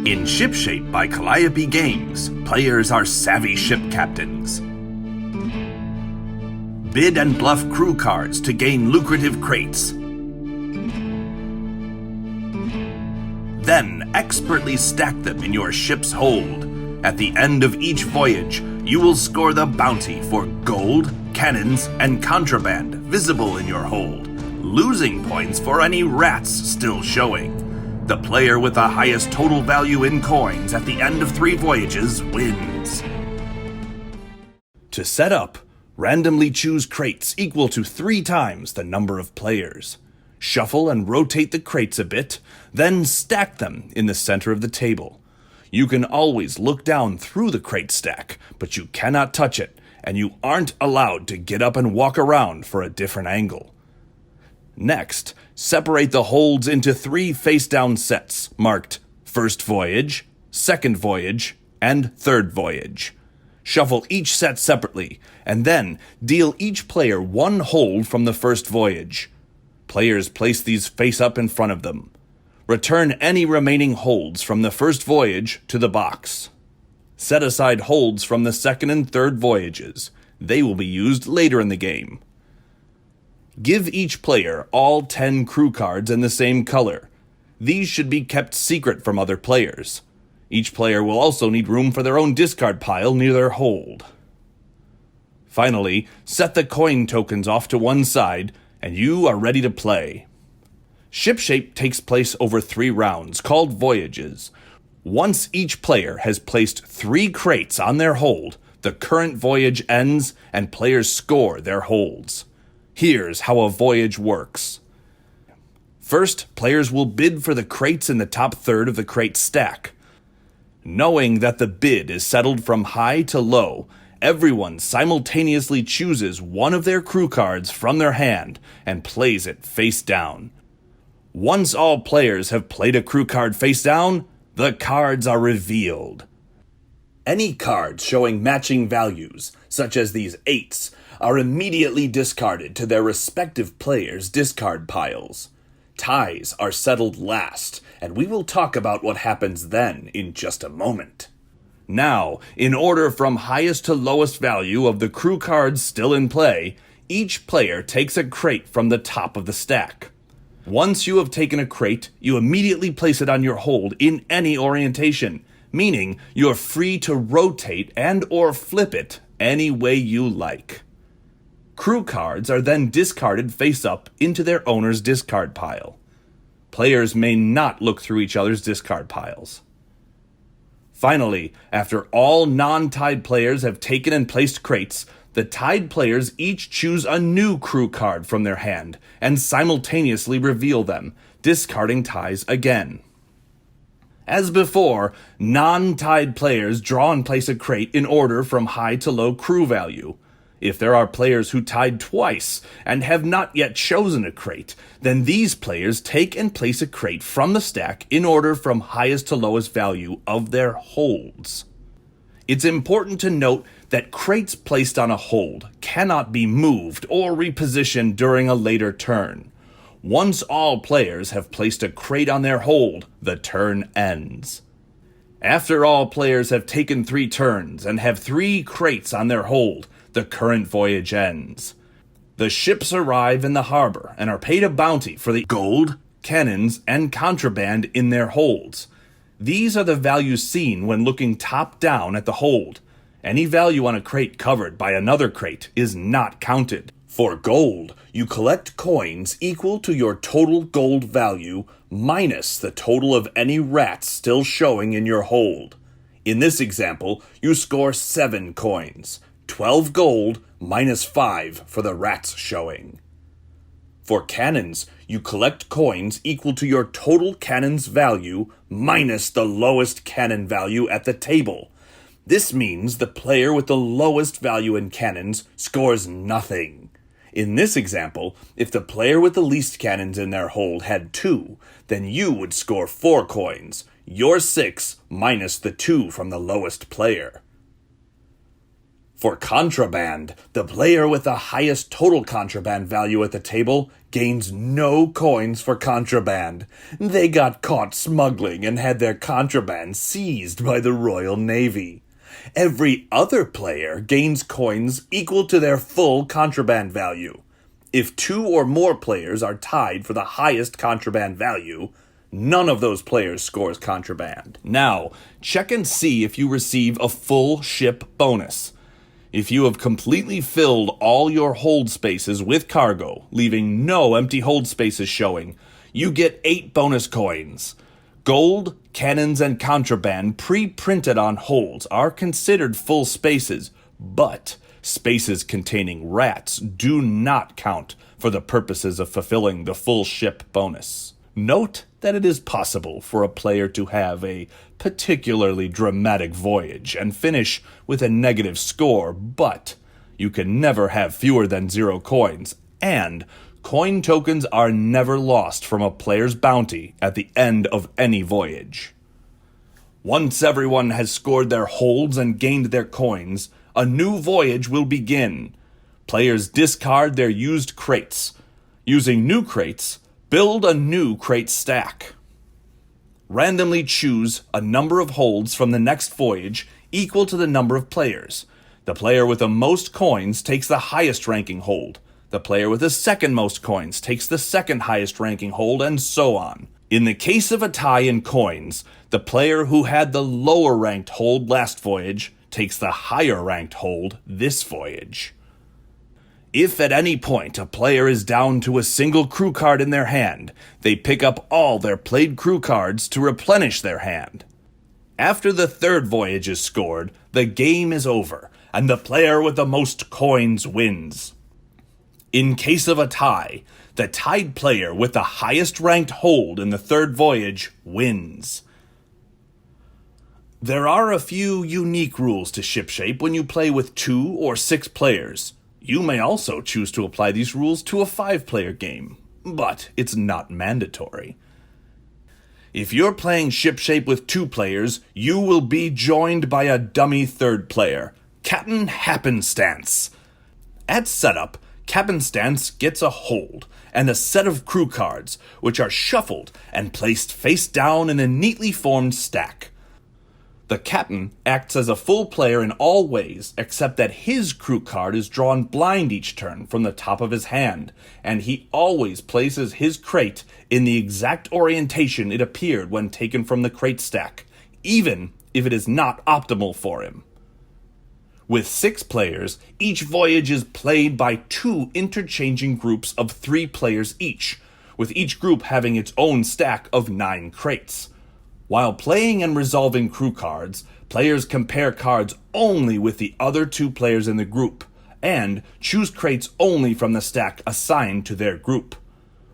In ShipShape by Calliope Games, players are savvy ship captains. Bid and bluff crew cards to gain lucrative crates. Then expertly stack them in your ship's hold. At the end of each voyage, you will score the bounty for gold, cannons, and contraband visible in your hold, losing points for any rats still showing. The player with the highest total value in coins at the end of 3 voyages wins. To set up, randomly choose crates equal to 3 times the number of players. Shuffle and rotate the crates a bit, then stack them in the center of the table. You can always look down through the crate stack, but you cannot touch it, and you aren't allowed to get up and walk around for a different angle. Next, separate the holds into 3 face-down sets marked First Voyage, Second Voyage, and Third Voyage. Shuffle each set separately, and then deal each player 1 hold from the first voyage. Players place these face-up in front of them. Return any remaining holds from the first voyage to the box. Set aside holds from the second and third voyages. They will be used later in the game. Give each player all 10 crew cards in the same color. These should be kept secret from other players. Each player will also need room for their own discard pile near their hold. Finally, set the coin tokens off to one side, and you are ready to play. ShipShape takes place over 3 rounds, called Voyages. Once each player has placed 3 crates on their hold, the current voyage ends and players score their holds. Here's how a voyage works. First, players will bid for the crates in the top third of the crate stack. Knowing that the bid is settled from high to low, everyone simultaneously chooses one of their crew cards from their hand and plays it face down. Once all players have played a crew card face down, the cards are revealed. Any cards showing matching values, such as these 8s, are immediately discarded to their respective players' discard piles. Ties are settled last, and we will talk about what happens then in just a moment. Now, in order from highest to lowest value of the crew cards still in play, each player takes a crate from the top of the stack. Once you have taken a crate, you immediately place it on your hold in any orientation, meaning you're free to rotate and or flip it any way you like. Crew cards are then discarded face up into their owner's discard pile. Players may not look through each other's discard piles. Finally, after all non-tied players have taken and placed crates, the tied players each choose a new crew card from their hand and simultaneously reveal them, discarding ties again. As before, non-tied players draw and place a crate in order from high to low crew value. If there are players who tied twice and have not yet chosen a crate, then these players take and place a crate from the stack in order from highest to lowest value of their holds. It's important to note that crates placed on a hold cannot be moved or repositioned during a later turn. Once all players have placed a crate on their hold, the turn ends. After all players have taken 3 turns and have 3 crates on their hold, the current voyage ends. The ships arrive in the harbor and are paid a bounty for the gold, cannons, and contraband in their holds. These are the values seen when looking top down at the hold. Any value on a crate covered by another crate is not counted. For gold, you collect coins equal to your total gold value minus the total of any rats still showing in your hold. In this example, you score 7 coins. 12 gold minus 5 for the rats showing. For cannons, you collect coins equal to your total cannons value minus the lowest cannon value at the table. This means the player with the lowest value in cannons scores nothing. In this example, if the player with the least cannons in their hold had 2, then you would score 4 coins, your 6 minus the 2 from the lowest player. For Contraband, the player with the highest total contraband value at the table gains no coins for contraband. They got caught smuggling and had their contraband seized by the Royal Navy. Every other player gains coins equal to their full contraband value. If 2 or more players are tied for the highest contraband value, none of those players scores contraband. Now, check and see if you receive a full ship bonus. If you have completely filled all your hold spaces with cargo, leaving no empty hold spaces showing, you get 8 bonus coins. Gold, cannons, and contraband pre-printed on holds are considered full spaces, but spaces containing rats do not count for the purposes of fulfilling the full ship bonus. Note that it is possible for a player to have a particularly dramatic voyage and finish with a negative score, but you can never have fewer than 0 coins, and coin tokens are never lost from a player's bounty at the end of any voyage. Once everyone has scored their holds and gained their coins, a new voyage will begin. Players discard their used crates. Using new crates, build a new crate stack. Randomly choose a number of holds from the next voyage equal to the number of players. The player with the most coins takes the highest ranking hold. The player with the second most coins takes the second highest ranking hold, and so on. In the case of a tie in coins, the player who had the lower ranked hold last voyage takes the higher ranked hold this voyage. If at any point a player is down to a single crew card in their hand, they pick up all their played crew cards to replenish their hand. After the third voyage is scored, the game is over, and the player with the most coins wins. In case of a tie, the tied player with the highest ranked hold in the third voyage wins. There are a few unique rules to ShipShape when you play with 2 or 6 players. You may also choose to apply these rules to a 5-player game, but it's not mandatory. If you're playing ShipShape with 2 players, you will be joined by a dummy third player, Captain Happenstance. At setup, Happenstance gets a hold and a set of crew cards, which are shuffled and placed face down in a neatly formed stack. The captain acts as a full player in all ways, except that his crew card is drawn blind each turn from the top of his hand, and he always places his crate in the exact orientation it appeared when taken from the crate stack, even if it is not optimal for him. With 6 players, each voyage is played by 2 interchanging groups of 3 players each, with each group having its own stack of 9 crates. While playing and resolving crew cards, players compare cards only with the other 2 players in the group, and choose crates only from the stack assigned to their group.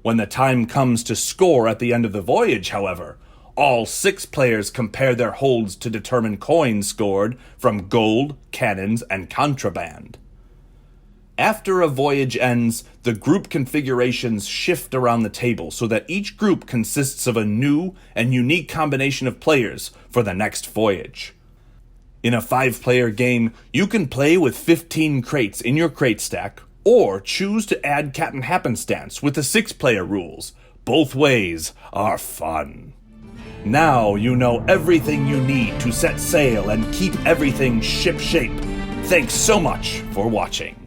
When the time comes to score at the end of the voyage, however, all 6 players compare their holds to determine coins scored from gold, cannons, and contraband. After a voyage ends, the group configurations shift around the table so that each group consists of a new and unique combination of players for the next voyage. In a 5-player game, you can play with 15 crates in your crate stack, or choose to add Captain Happenstance with the 6-player rules. Both ways are fun. Now you know everything you need to set sail and keep everything shipshape. Thanks so much for watching.